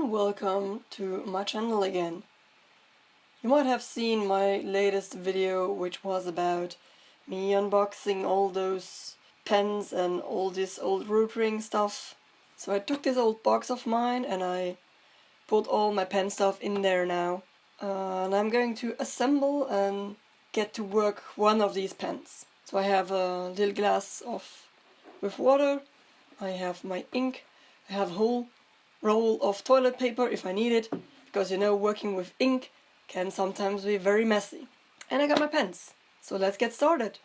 and welcome to my channel again. You might have seen my latest video, which was about me unboxing all those pens and all this old Rotring stuff. So I took this old box of mine and I put all my pen stuff in there now. And I'm going to assemble and get to work one of these pens. So I have a little glass with water, I have my ink, I have a whole roll of toilet paper if I need it, because you know, working with ink can sometimes be very messy. And I got my pens, so let's get started.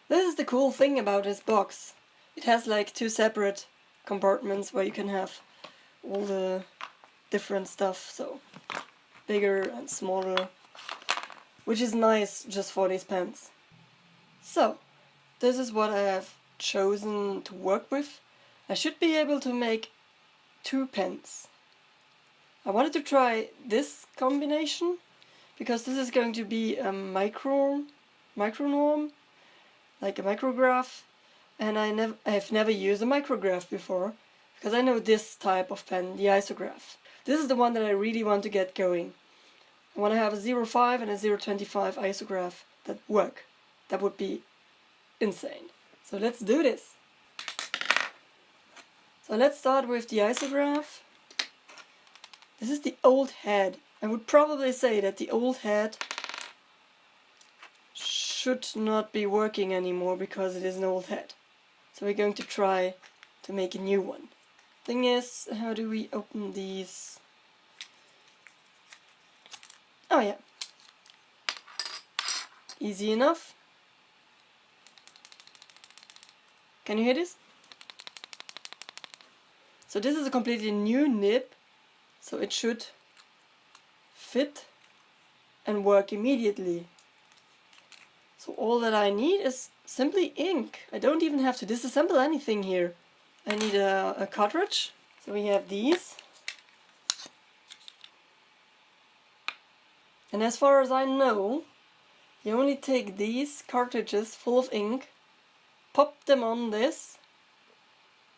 This is the cool thing about this box. It has like two separate compartments where you can have all the different stuff, so bigger and smaller, which is nice just for these pens. So, this is what I have chosen to work with. I should be able to make two pens. I wanted to try this combination because this is going to be a Micronorm, like a Micrograph, and I've never used a Micrograph before because I know this type of pen, the Isograph. This is the one that I really want to get going. I want to have a 0.5 and a 0.25 Isograph that work. That would be insane. So let's do this. So let's start with the Isograph. This is the old head. I would probably say that the old head should not be working anymore because it is an old head. So we're going to try to make a new one. Thing is, how do we open these? Oh yeah. Easy enough. Can you hear this? So this is a completely new nib, so it should fit and work immediately. So all that I need is simply ink. I don't even have to disassemble anything here. I need a cartridge. So we have these. And as far as I know, you only take these cartridges full of ink, pop them on this,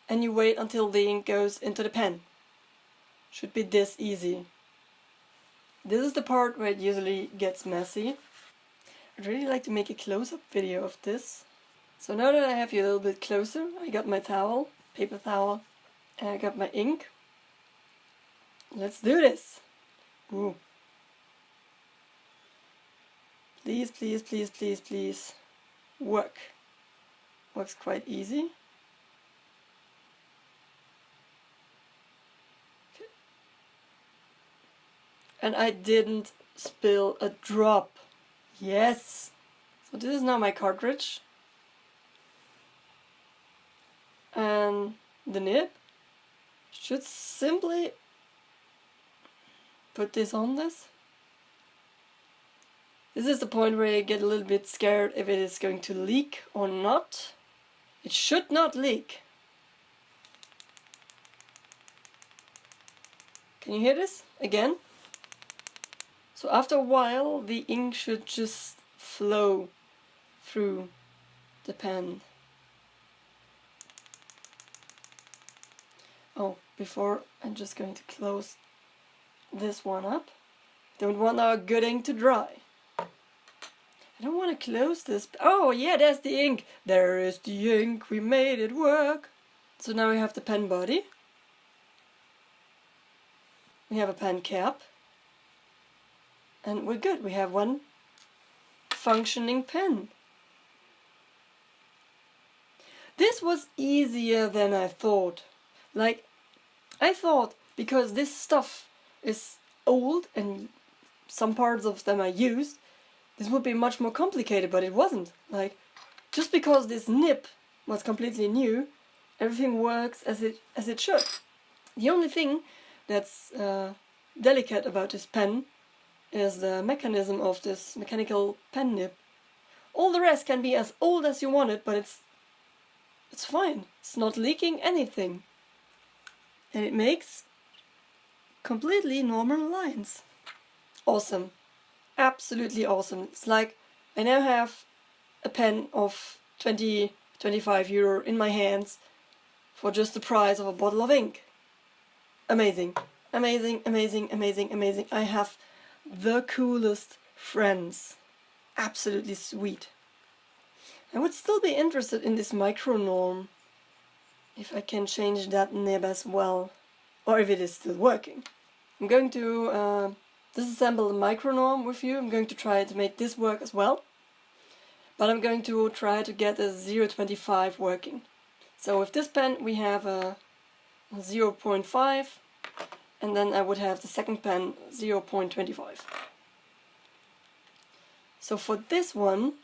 and you wait until the ink goes into the pen. Should be this easy. This is the part where it usually gets messy. I'd really like to make a close-up video of this. So now that I have you a little bit closer, I got my towel, paper towel, and I got my ink. Let's do this! Ooh. Please, please, please, please, please. Work. Works quite easy. And I didn't spill a drop. Yes! So this is now my cartridge. And the nib should simply put this on this. This is the point where I get a little bit scared if it is going to leak or not. It should not leak. Can you hear this? Again? So after a while the ink should just flow through the pen. Oh, before I'm just going to close this one up. Don't want our good ink to dry. I don't want to close this. Oh yeah, there's the ink. There is the ink. We made it work. So now we have the pen body. We have a pen cap. And we're good. We have one functioning pen. This was easier than I thought. Like, I thought because this stuff is old and some parts of them are used, this would be much more complicated, but it wasn't. Like, just because this nib was completely new, everything works as it should. The only thing that's delicate about this pen is the mechanism of this mechanical pen nib. All the rest can be as old as you want it, but it's fine. It's not leaking anything. And it makes completely normal lines. Awesome. Absolutely awesome. It's like I now have a pen of 25 euro in my hands for just the price of a bottle of ink. Amazing. amazing, amazing, amazing, amazing. I have the coolest friends. Absolutely sweet. I would still be interested in this Micronorm if I can change that nib as well, or if it is still working. I'm going to disassemble the Micronorm with you. I'm going to try to make this work as well, but I'm going to try to get a 0.25 working. So with this pen we have a 0.5, and then I would have the second pen 0.25. So for this one,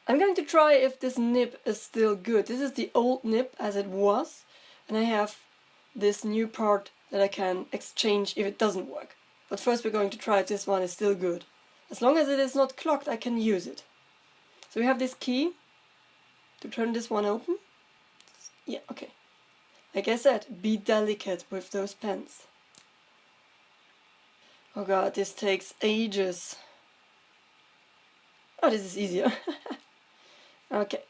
I'm going to try if this nib is still good. This is the old nib as it was, and I have this new part that I can exchange if it doesn't work. But first we're going to try if this one is still good. As long as it is not clogged, I can use it. So we have this key to turn this one open. Yeah, okay. Like I said, be delicate with those pens. Oh god, this takes ages. Oh, this is easier. Okay.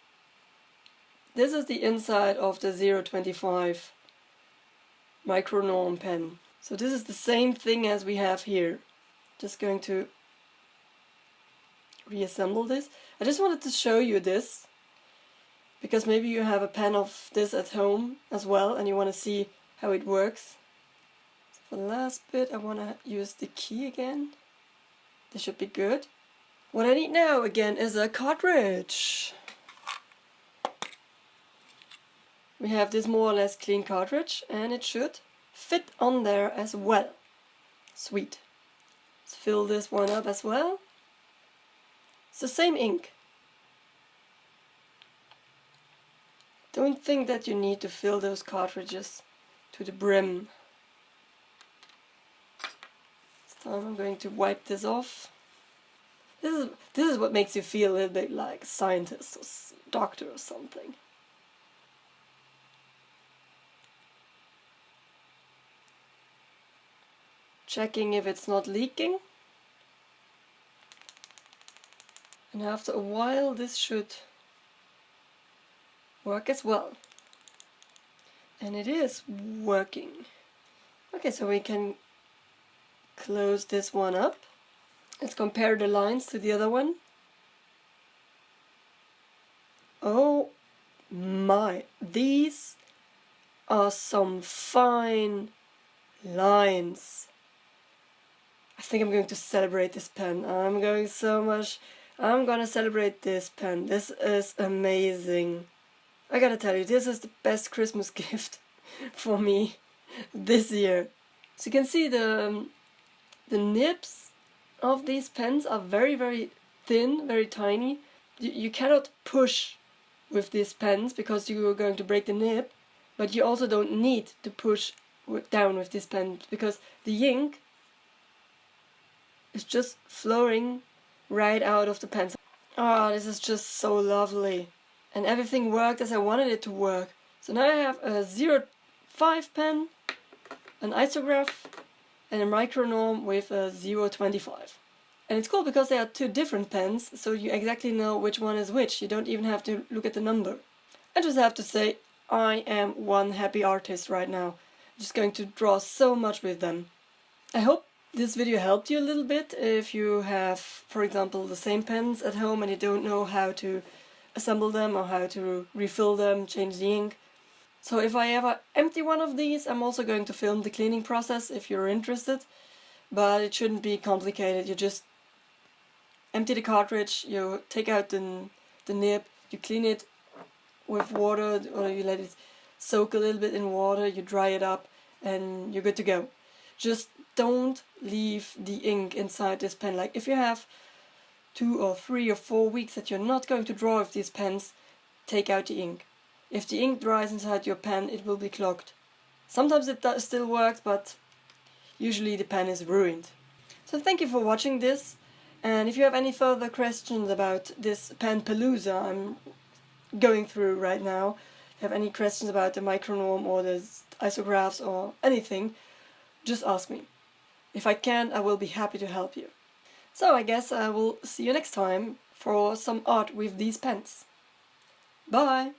This is the inside of the 0.25 Micronorm pen. So this is the same thing as we have here. Just going to reassemble this. I just wanted to show you this, because maybe you have a pen of this at home as well and you want to see how it works. So for the last bit I want to use the key again. This should be good. What I need now again is a cartridge. We have this more or less clean cartridge and it should fit on there as well. Sweet. Let's fill this one up as well. It's the same ink. Don't think that you need to fill those cartridges to the brim. This time I'm going to wipe this off. This is what makes you feel a little bit like a scientist or doctor or something. Checking if it's not leaking. And after a while this should work as well. And it is working. Okay, so we can close this one up. Let's compare the lines to the other one. Oh my, these are some fine lines. I think I'm going to celebrate this pen. I'm gonna celebrate this pen. This is amazing. I gotta tell you, this is the best Christmas gift for me this year. So you can see the nibs of these pens are very, very thin, very tiny. You cannot push with these pens because you are going to break the nib, but you also don't need to push down with these pens because the ink is just flowing right out of the pen. Oh, this is just so lovely. And everything worked as I wanted it to work. So now I have a 0.5 pen, an Isograph, and a Micronorm with a 0.25. And it's cool because they are two different pens, so you exactly know which one is which. You don't even have to look at the number. I just have to say, I am one happy artist right now. I'm just going to draw so much with them. I hope this video helped you a little bit if you have, for example, the same pens at home and you don't know how to assemble them or how to refill them, change the ink. So if I ever empty one of these, I'm also going to film the cleaning process if you're interested. But it shouldn't be complicated. You just empty the cartridge, you take out the nib, you clean it with water or you let it soak a little bit in water, you dry it up and you're good to go. Just don't leave the ink inside this pen. Like if you have 2 or 3 or 4 weeks that you're not going to draw with these pens, take out the ink. If the ink dries inside your pen, it will be clogged. Sometimes it still works, but usually the pen is ruined. So thank you for watching this, and if you have any further questions about this pen palooza I'm going through right now, if you have any questions about the Micronorm or the isographs or anything, just ask me. If I can, I will be happy to help you. So I guess I will see you next time for some art with these pens. Bye!